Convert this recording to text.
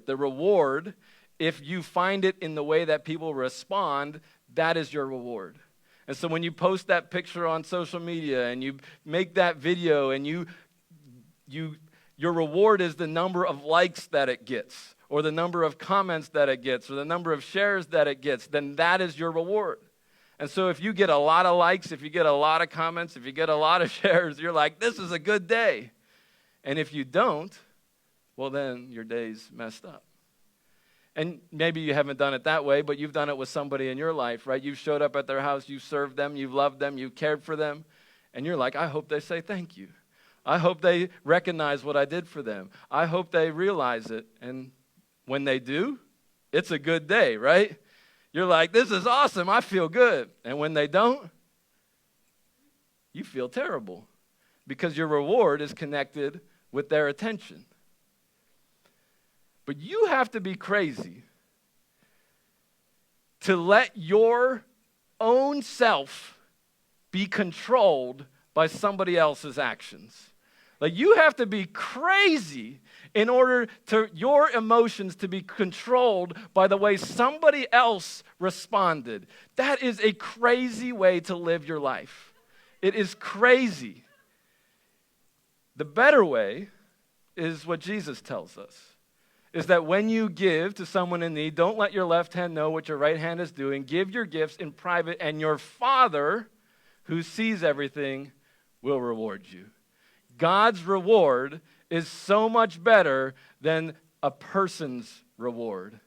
The reward, if you find it in the way that people respond, that is your reward. And so when you post that picture on social media and you make that video and your reward is the number of likes that it gets, or the number of comments that it gets, or the number of shares that it gets, then that is your reward. And so if you get a lot of likes, if you get a lot of comments, if you get a lot of shares, you're like, this is a good day. And if you don't, well, then your day's messed up. And maybe you haven't done it that way, but you've done it with somebody in your life, right? You've showed up at their house, you've served them, you've loved them, you've cared for them, and you're like, I hope they say thank you. I hope they recognize what I did for them. I hope they realize it. And when they do, it's a good day, right? You're like, this is awesome, I feel good. And when they don't, you feel terrible because your reward is connected with their attention. But you have to be crazy to let your own self be controlled by somebody else's actions. Like, you have to be crazy in order to your emotions to be controlled by the way somebody else responded. That is a crazy way to live your life. It is crazy. The better way is what Jesus tells us. Is that when you give to someone in need, don't let your left hand know what your right hand is doing. Give your gifts in private, and your Father, who sees everything, will reward you. God's reward is so much better than a person's reward.